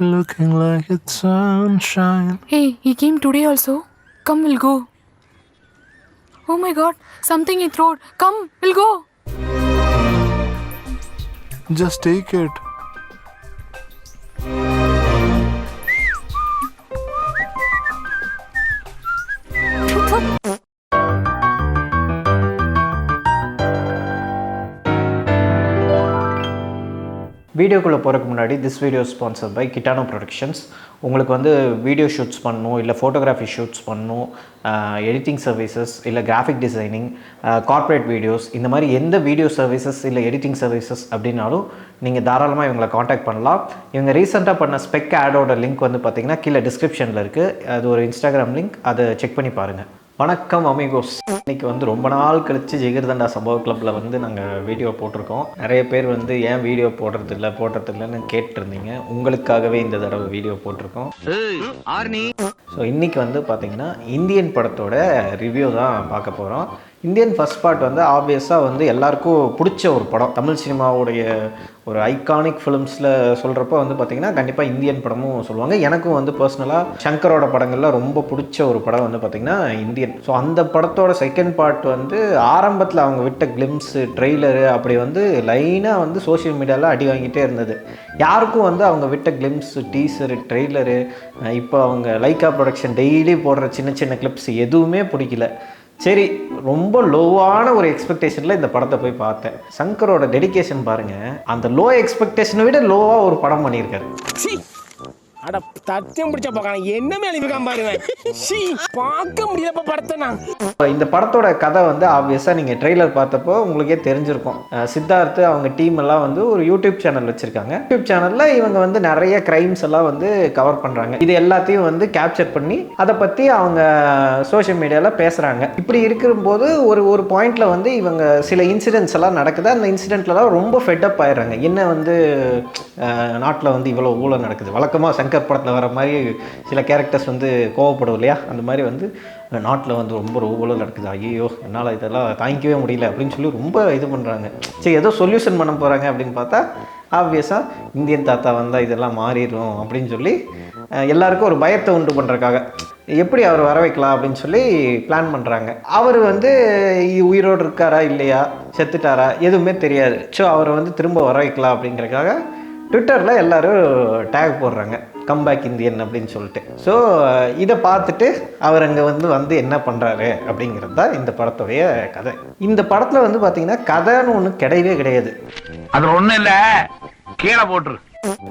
looking like it's sunshine. Hey, he came today also. Come, we'll go. Oh my god, something he thrown. Come, we'll go. Just take it. வீடியோக்குள்ளே போகிறதுக்கு முன்னாடி this video sponsor by Kitano productions. உங்களுக்கு வந்து video shoots பண்ணணும், இல்லை photography shoots பண்ணணும், editing services, இல்லை graphic designing, corporate videos, இந்த மாதிரி எந்த வீடியோ சர்வீசஸ் இல்லை எடிட்டிங் சர்வீசஸ் அப்படின்னாலும் நீங்கள் தாராளமாக இவங்களை காண்டாக்ட் பண்ணலாம். இவங்க ரீசெண்டாக பண்ண ஸ்பெக் ஆடோட லிங்க் வந்து பார்த்திங்கன்னா கீழே டிஸ்கிரிப்ஷனில் இருக்குது. அது ஒரு இன்ஸ்டாகிராம் லிங்க், அதை செக் பண்ணி பாருங்கள். வணக்கம் அமிகோஸ். இன்றைக்கி வந்து ரொம்ப நாள் கழித்து ஜிகிர்தண்டா சம்பவ கிளப்பில் வந்து நாங்கள் வீடியோ போட்டிருக்கோம். நிறைய பேர் வந்து ஏன் வீடியோ போடுறதில்லன்னு கேட்டுருந்தீங்க. உங்களுக்காகவே இந்த தடவை வீடியோ போட்டிருக்கோம். ஸோ இன்றைக்கி வந்து பார்த்திங்கன்னா இந்தியன் படத்தோட ரிவ்யூ தான் பார்க்க போகிறோம். இந்தியன் ஃபர்ஸ்ட் பார்ட் வந்து ஆப்வியஸாக வந்து எல்லாருக்கும் பிடிச்ச ஒரு படம். தமிழ் சினிமாவுடைய ஒரு ஐகானிக் ஃபிலிம்ஸில் சொல்கிறப்ப வந்து பார்த்திங்கன்னா கண்டிப்பாக இந்தியன் படமும் சொல்லுவாங்க. எனக்கும் வந்து பர்சனலாக சங்கரோட படங்களில் ரொம்ப பிடிச்ச ஒரு படம் வந்து பார்த்திங்கன்னா இந்தியன். ஸோ அந்த படத்தோட செகண்ட் பார்ட் வந்து ஆரம்பத்தில் அவங்க விட்ட கிளிம்ஸு, ட்ரெய்லரு அப்படி வந்து லைனாக வந்து சோஷியல் மீடியாவில் அடி வாங்கிட்டே இருந்தது. யாருக்கும் வந்து அவங்க விட்ட கிளிம்ஸு, டீசரு, ட்ரெய்லரு, இப்போ அவங்க லைக்கா ப்ரொடக்ஷன் டெய்லி போடுற சின்ன சின்ன கிளிப்ஸ் எதுவுமே பிடிக்கல. சரி, ரொம்ப லோவான ஒரு எக்ஸ்பெக்டேஷனில் இந்த படத்தை போய் பார்த்தேன். சங்கரோட டெடிகேஷன் பாருங்கள். அந்த லோ எக்ஸ்பெக்டேஷனை விட லோவாக ஒரு படம் பண்ணியிருக்காரு. அட தத்தியம் பிடிச்ச பார்க்க என்ன மேலே பாருங்க, பார்க்க முடியலப்பா படத்தை. நான் இந்த படத்தோட கதை வந்து ஆப்வியஸாக நீங்கள் ட்ரெய்லர் பார்த்தப்போ உங்களுக்கே தெரிஞ்சிருக்கும். சித்தார்த்து அவங்க டீம் எல்லாம் வந்து ஒரு யூடியூப் சேனல் வச்சுருக்காங்க. யூடியூப் சேனலில் இவங்க வந்து நிறைய கிரைம்ஸ் எல்லாம் வந்து கவர் பண்ணுறாங்க. இது எல்லாத்தையும் வந்து கேப்சர் பண்ணி அதை பற்றி அவங்க சோஷியல் மீடியாவில் பேசுகிறாங்க. இப்படி இருக்கும்போது ஒரு பாயிண்டில் வந்து இவங்க சில இன்சிடென்ட்ஸ் எல்லாம் நடக்குது. அந்த இன்சிடென்ட்லலாம் ரொம்ப ஃபெட்டப் ஆயிடுறாங்க. என்ன வந்து நாட்டில் வந்து இவ்வளோ ஊழல் நடக்குது. வழக்கமாக சங்கர் படத்தில் வர மாதிரி சில கேரக்டர்ஸ் வந்து கோவப்படும் இல்லையா, அந்த மாதிரி வந்து நாட்டில் வந்து ரொம்ப ஊழல் நடக்குது, ஐயோ என்னால் இதெல்லாம் தாங்கிக்கவே முடியல அப்படின்னு சொல்லி ரொம்ப இது பண்ணுறாங்க. சரி, ஏதோ சொல்யூஷன் பண்ண போகிறாங்க அப்படின்னு பார்த்தா ஆப்வியஸாக இந்தியன் தாத்தா வந்தால் இதெல்லாம் மாறிடும் அப்படின்னு சொல்லி எல்லாருக்கும் ஒரு பயத்தை உண்டு பண்ணுறக்காக எப்படி அவர் வர வைக்கலாம் அப்படின்னு சொல்லி பிளான் பண்ணுறாங்க. அவர் வந்து உயிரோடு இருக்காரா இல்லையா, செத்துட்டாரா எதுவுமே தெரியாது. ஸோ அவரை வந்து திரும்ப வர வைக்கலாம் அப்படிங்கிறக்காக ட்விட்டரில் எல்லோரும் டேக் போடுறாங்க, கம்பேக் இந்தியன் அப்படின்னு சொல்லிட்டு. ஸோ இதை பார்த்துட்டு அவர் அங்கே வந்து என்ன பண்ணுறாரு அப்படிங்கிறது தான் இந்த படத்துடைய கதை. இந்த படத்தில் வந்து பார்த்திங்கன்னா கதைன்னு ஒன்று கிடையவே கிடையாது. அது ஒன்றும் இல்லை, கீழே போட்டுரு.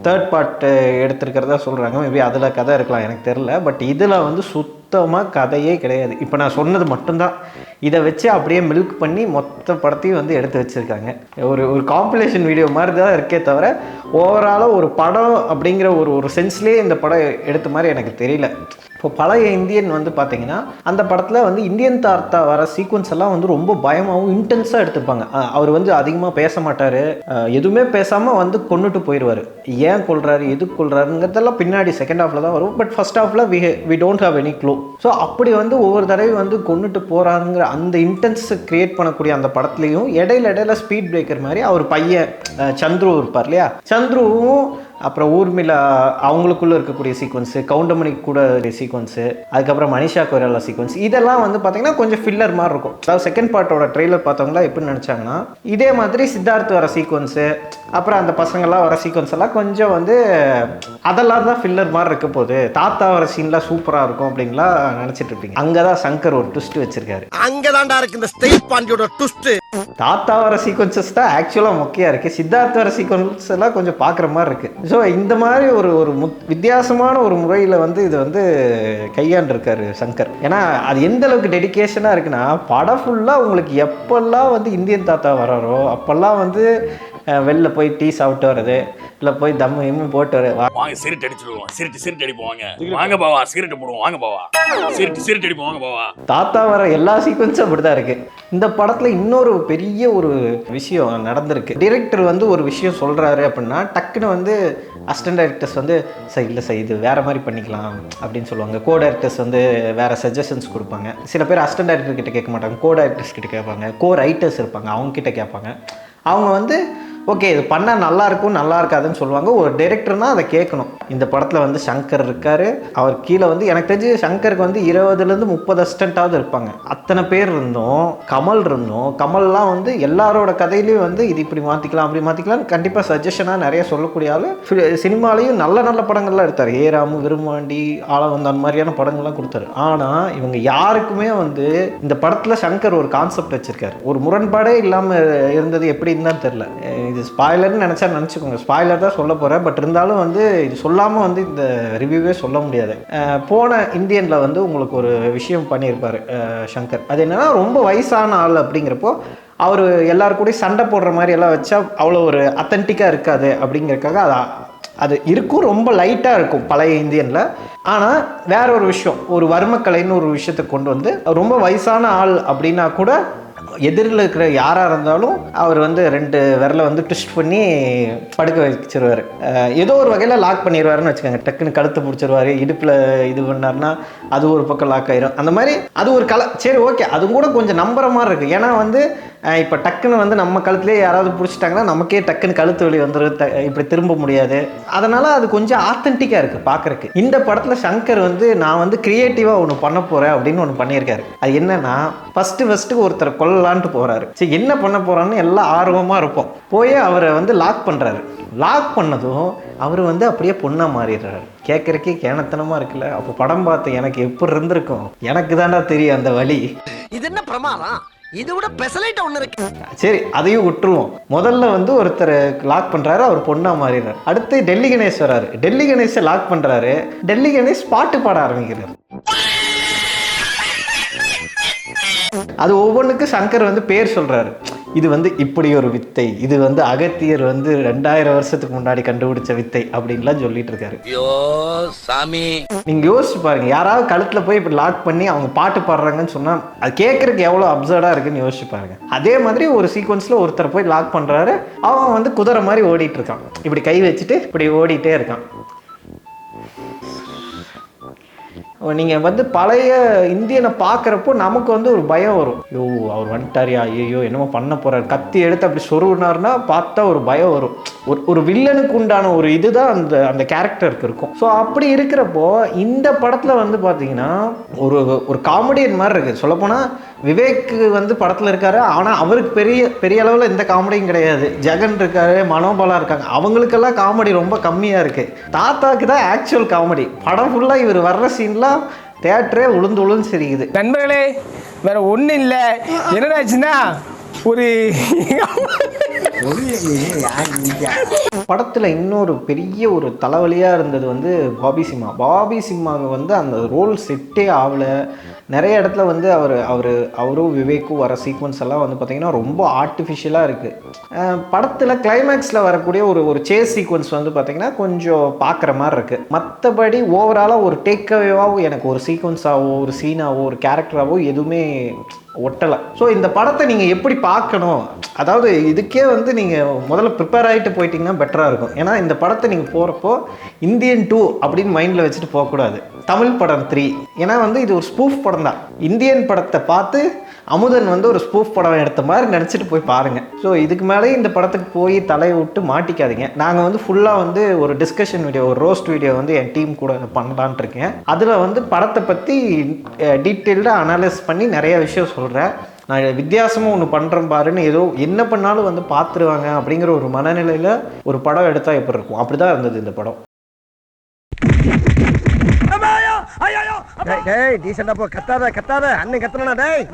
தேர்ட் பார்ட் எடுத்துருக்கிறதா சொல்கிறாங்க. மேபி அதில் கதை இருக்கலாம், எனக்கு தெரில. பட் இதில் வந்து சுத்தமாக கதையே கிடையாது. இப்போ நான் சொன்னது மட்டும்தான். இதை வச்சு அப்படியே மில்க் பண்ணி மொத்த படத்தையும் வந்து எடுத்து வச்சுருக்காங்க. ஒரு காம்பிலேஷன் வீடியோ மாதிரி தான் இருக்கே தவிர ஓவராலாக ஒரு படம் அப்படிங்கிற ஒரு சென்ஸ்லேயே இந்த படம் எடுத்த மாதிரி எனக்கு தெரியல. இப்போ பழைய இந்தியன் வந்து பார்த்திங்கன்னா அந்த படத்தில் வந்து இந்தியன் தாத்தா வர சீக்வன்ஸ் எல்லாம் வந்து ரொம்ப பயமாகவும் இன்டென்ஸாக எடுத்துருப்பாங்க. அவர் வந்து அதிகமாக பேச மாட்டார், எதுவுமே பேசாமல் வந்து கொண்டுட்டு போயிடுவார். ஏன் கொள்றாரு, எதுக்கு கொள்றாருங்கிறதெல்லாம் பின்னாடி செகண்ட் ஹாஃபில் தான் வரும். பட் ஃபர்ஸ்ட் ஹாஃபில் we don't have any clue. So அப்படி வந்து ஒவ்வொரு தடவையும் வந்து கொண்டுட்டு போகிறாருங்கிற அந்த இன்டென்ஸ் கிரியேட் பண்ணக்கூடிய அந்த படத்துலையும் இடையில ஸ்பீட் பிரேக்கர் மாதிரி அவர் பையன் சந்துரு இருப்பார் இல்லையா, சந்துருவும் அப்புறம் ஊர்மிளா அவங்களுக்குள்ளே இருக்கக்கூடிய சீக்வன்ஸு, கவுண்டமணி கூட சீக்வன்ஸு, அதுக்கப்புறம் மனிஷா கொய்ராலா சீக்வன்ஸ், இதெல்லாம் வந்து பார்த்திங்கன்னா கொஞ்சம் ஃபில்லர் மாதிரி இருக்கும். அதாவது செகண்ட் பார்ட்டோட ட்ரெய்லர் பார்த்தவங்களா எப்படி நினச்சாங்கன்னா இதே மாதிரி சித்தார்த்து வர சீக்வன்ஸு, அப்புறம் அந்த பசங்கள்லாம் வர சீக்வன்ஸ் எல்லாம் கொஞ்சம் வந்து அதெல்லாம் தான் ஃபில்லர் மாதிரி இருக்க போகுது, தாத்தா வர சீன்லாம் சூப்பராக இருக்கும் அப்படின்லாம் நினச்சிட்டு இருப்பீங்க. அங்கே தான் சங்கர் ஒரு ட்விஸ்ட் வச்சிருக்காரு. அங்கே தான்டா இருக்கு இந்த ஸ்டைல் பாண்டியோட ட்விஸ்ட். தாத்தா வர சீக்வன்சஸ் தான் ஆக்சுவலாக மொக்கையாக இருக்குது. சித்தார்த்த வர சீக்வன்ஸ் எல்லாம் கொஞ்சம் பார்க்குற மாதிரி இருக்குது. ஸோ இந்த மாதிரி ஒரு வித்தியாசமான ஒரு முறையில் வந்து இது வந்து கையாண்டிருக்காரு சங்கர். ஏன்னா அது எந்த அளவுக்கு டெடிக்கேஷனாக இருக்குன்னா படம் ஃபுல்லாக உங்களுக்கு எப்பெல்லாம் வந்து இந்தியன் தாத்தா வராரோ அப்போல்லாம் வந்து வெளில போய் டீ சாப்பிட்டு வர்றது, இல்லை போய் தம்மு இம்மும் போட்டு வாங்க சிரிட்டு அடிச்சிடுவோம், சிரிட்டு அடிப்போம், வாங்க பாவா சிரிட்டு போடுவோம், வாங்க பாவா சிரிட்டு அடிப்போம், வாங்க பாவா. தாத்தா வர எல்லா சீக்வன்ஸும் அப்படி தான் இருக்குது. இந்த படத்தில் இன்னொரு பெரிய ஒரு விஷயம் நடந்திருக்கு. டிரெக்டர் வந்து ஒரு விஷயம் சொல்கிறாரு அப்படின்னா டக்குன்னு வந்து அசிஸ்டன்ட் டைரக்டர்ஸ் வந்து இல்லை இது வேறு மாதிரி பண்ணிக்கலாம் அப்படின்னு சொல்லுவாங்க. கோ டைரக்டர்ஸ் வந்து வேறு சஜஷன்ஸ் கொடுப்பாங்க. சில பேர் அசிஸ்டன்ட் டைரக்டர் கிட்ட கேட்க மாட்டாங்க, கோ டைரக்டர்ஸ் கிட்ட கேட்பாங்க, கோ ரைட்டர்ஸ் இருப்பாங்க, அவங்க கிட்ட கேட்பாங்க. அவங்க வந்து ஓகே இது பண்ணால் நல்லா இருக்கும் நல்லா இருக்காதுன்னு சொல்லுவாங்க. ஒரு டைரக்டர்னா அதை கேட்கணும். இந்த படத்தில் வந்து சங்கர் இருக்கார், அவர் கீழே வந்து எனக்கு தெரிஞ்சு சங்கருக்கு வந்து 20 to 30 அசிஸ்டண்ட்டாவது இருப்பாங்க. அத்தனை பேர் இருந்தோம். கமல் இருந்தோம். கமல்லாம் வந்து எல்லாரோட கதையிலையும் வந்து இது இப்படி மாற்றிக்கலாம் அப்படி மாற்றிக்கலாம் கண்டிப்பாக சஜஷனாக நிறைய சொல்லக்கூடிய ஆள். சினிமாலையும் நல்ல நல்ல படங்கள்லாம் எடுத்தார். ஏராமு, விரும்மாண்டி, ஆளவந்தான் அந்த மாதிரியான படங்கள்லாம் கொடுத்தாரு. ஆனால் இவங்க யாருக்குமே வந்து இந்த படத்தில் சங்கர் ஒரு கான்செப்ட் வச்சுருக்காரு. ஒரு முரண்பாடே இல்லாமல் இருந்தது எப்படின்னு தான் தெரில. இது ஸ்பாய்லர்னு நினச்சிக்கோங்க. ஸ்பாய்லர் தான் சொல்ல போகிறேன். பட் இருந்தாலும் வந்து இது சொல்லாமல் வந்து இந்த ரிவ்யூவே சொல்ல முடியாது. போன இந்தியனில் வந்து உங்களுக்கு ஒரு விஷயம் பண்ணியிருப்பார் சங்கர். அது என்னென்னா ரொம்ப வயசான ஆள் அப்படிங்கிறப்போ அவர் எல்லாருக்கூடயும் சண்டை போடுற மாதிரி எல்லாம் வச்சா அவ்வளோ ஒரு அத்தன்டிக்காக இருக்காது அப்படிங்கிறதுக்காக அது இருக்கும், ரொம்ப லைட்டாக இருக்கும் பழைய இந்தியனில். ஆனால் வேற ஒரு விஷயம், ஒரு வர்மக்கலைன்னு ஒரு விஷயத்தை கொண்டு வந்து ரொம்ப வயசான ஆள் அப்படின்னா கூட எதிரில் இருக்கிற யாராக இருந்தாலும் அவர் வந்து 2 விரலை வந்து ட்விஸ்ட் பண்ணி படுக்க வச்சிருவார். ஏதோ ஒரு வகையில் லாக் பண்ணிடுவாருன்னு வச்சுக்கோங்க. டக்குன்னு கழுத்தை பிடிச்சிருவார், இடுப்பில் இது பண்ணார்னா அது ஒரு பக்கம் லாக் ஆயிரும். அந்த மாதிரி அது ஒரு சரி ஓகே, அது கூட கொஞ்சம் நம்புற மாதிரி இருக்குது. ஏன்னா வந்து இப்போ டக்குன்னு வந்து நம்ம கழுத்துலேயே யாராவது பிடிச்சிட்டாங்கன்னா நமக்கே டக்குன்னு கழுத்து வலி வந்துடும், இப்படி திரும்ப முடியாது. அதனால் அது கொஞ்சம் ஆத்தென்டிக்காக இருக்குது பார்க்குறக்கு. இந்த படத்தில் சங்கர் வந்து நான் வந்து க்ரியேட்டிவாக ஒன்று பண்ண போகிறேன் அப்படின்னு ஒன்று பண்ணியிருக்காரு. அது என்னென்னா ஃபஸ்ட்டு ஒருத்தரை கொல்லலான்ட்டு போகிறாரு. சரி என்ன பண்ண போகிறான்னு எல்லாம் ஆர்வமாக இருப்போம். போய் அவரை வந்து லாக் பண்ணுறாரு. லாக் பண்ணதும் அவர் வந்து அப்படியே பொண்ணாக மாறிடுறாரு. கேட்குறக்கே கேனத்தனமாக இருக்குல்ல. அப்போ படம் பார்த்து எனக்கு எப்படி இருந்திருக்கும், எனக்கு தாண்டா தெரியும் அந்த வலி. இது என்ன பிரமாதம், இது விட பெசலைட் ஒன்று இருக்கு. சரி அதையும் விட்டுருவோம். முதல்ல வந்து ஒருத்தர் லாக் பண்ணுறாரு, அவர் பொண்ணா மாறிடுறாரு. அடுத்து டெல்லி கணேஷ் வராரு. டெல்லி கணேஷை லாக் பண்ணுறாரு. டெல்லி கணேஷ் பாட்டு பாட ஆரம்பிக்கிறார். அது ஒவ்வொன்றுக்கும் சங்கர் வந்து பேர் சொல்கிறாரு. இது வந்து இப்படி ஒரு வித்தை, இது வந்து அகத்தியர் வந்து 2000 வருஷத்துக்கு முன்னாடி கண்டுபிடிச்ச வித்தை அப்படின்லாம் சொல்லிட்டு இருக்காரு. ஐயோ சாமி, நீங்க யோசிச்சு பாருங்க, யாராவது கழுத்துல போய் இப்படி லாக் பண்ணி அவங்க பாட்டு பாடுறாங்கன்னு சொன்னா அது கேட்கறதுக்கு எவ்வளவு அப்சர்டா இருக்குன்னு யோசிச்சு பாருங்க. அதே மாதிரி ஒரு சீக்வன்ஸ்ல ஒருத்தர் போய் லாக் பண்றாரு, அவன் வந்து குதிரை மாதிரி ஓடிட்டு இருக்கான், இப்படி கை வச்சுட்டு இப்படி ஓடிட்டே இருக்கான். நீங்கள் வந்து பழைய இந்தியனை பார்க்குறப்போ நமக்கு வந்து ஒரு பயம் வரும். ஐயோ அவர் வந்துட்டாரியா, ஐயோ என்னமோ பண்ண போகிறார், கத்தி எடுத்து அப்படி சொருவினார்னா பார்த்தா ஒரு பயம் வரும். ஒரு வில்லனுக்கு உண்டான ஒரு இதுதான் அந்த கேரக்டருக்கு இருக்கும். ஸோ அப்படி இருக்கிறப்போ இந்த படத்தில் வந்து பார்த்தீங்கன்னா ஒரு காமெடியன் மாதிரி இருக்குது. சொல்லப்போனால் விவேக் வந்து படத்தில் இருக்காரு, ஆனால் அவருக்கு பெரிய அளவில் எந்த காமெடியும் கிடையாது. ஜெகன் இருக்காரு, மனோபாலா இருக்காங்க, அவங்களுக்கெல்லாம் காமெடி ரொம்ப கம்மியாக இருக்குது. தாத்தாக்கு தான் ஆக்சுவல் காமெடி. படம் ஃபுல்லாக இவர் வர்ற சீன்லாம் தியேட்டரே உளுந்து சிரிக்குது. நண்பர்களே வேற ஒன்றும் இல்லை, என்னடாச்சுன்னா ஒரு படத்தில் இன்னொரு பெரிய ஒரு தலைவலியாக இருந்தது வந்து பாபி சிம்மாவை வந்து அந்த ரோல் செட்டே ஆகலை. நிறைய இடத்துல வந்து அவரும் விவேக்கும் வர சீக்வன்ஸ் எல்லாம் வந்து பார்த்திங்கன்னா ரொம்ப ஆர்டிஃபிஷியலாக இருக்குது. படத்தில் கிளைமேக்ஸில் வரக்கூடிய ஒரு சேஸ் சீக்வன்ஸ் வந்து பார்த்திங்கன்னா கொஞ்சம் பார்க்குற மாதிரி இருக்குது. மற்றபடி ஓவராலாக ஒரு டேக்அவேவாகவும் எனக்கு ஒரு சீக்வன்ஸாவோ ஒரு சீனாவோ ஒரு கேரக்டராகவோ எதுவுமே ஒட்டலை. ஸோ இந்த படத்தை நீங்கள் எப்படி பார்க்கணும், அதாவது இதுக்கே வந்து நீங்கள் முதல்ல ப்ரிப்பேர் ஆகிட்டு போயிட்டீங்கன்னா பெட்டராக இருக்கும். ஏன்னா இந்த படத்தை நீங்கள் போகிறப்போ இந்தியன் 2 அப்படின்னு மைண்டில் வச்சுட்டு போகக்கூடாது, தமிழ் படம் 3. ஏன்னா வந்து இது ஒரு ஸ்பூஃப் படம் தான். இந்தியன் படத்தை பார்த்து அமுதன் வந்து ஒரு ஸ்பூஃப் படம் எடுத்த மாதிரி நினச்சிட்டு போய் பாருங்கள். ஸோ இதுக்கு மேலே இந்த படத்துக்கு போய் தலையை விட்டு மாட்டிக்காதீங்க. நாங்கள் வந்து ஃபுல்லாக வந்து ஒரு டிஸ்கஷன் வீடியோ, ஒரு ரோஸ்ட் வீடியோ வந்து என் டீம் கூட பண்ணலான்ட்டு இருக்கேன். அதில் வந்து படத்தை பற்றி டீட்டெயில்டாக அனலைஸ் பண்ணி நிறைய விஷயம் சொல்கிறேன். நான் வித்தியாசமாக ஒன்று பண்ணுறேன் பாருன்னு, ஏதோ என்ன பண்ணாலும் வந்து பார்த்துருவாங்க அப்படிங்கிற ஒரு மனநிலையில் ஒரு படம் எடுத்தால் எப்படி இருக்கும், அப்படி தான் இருந்தது இந்த படம். டேய் டீசெண்டா போ, கத்தாத அண்ணன் கத்தனா டேய்.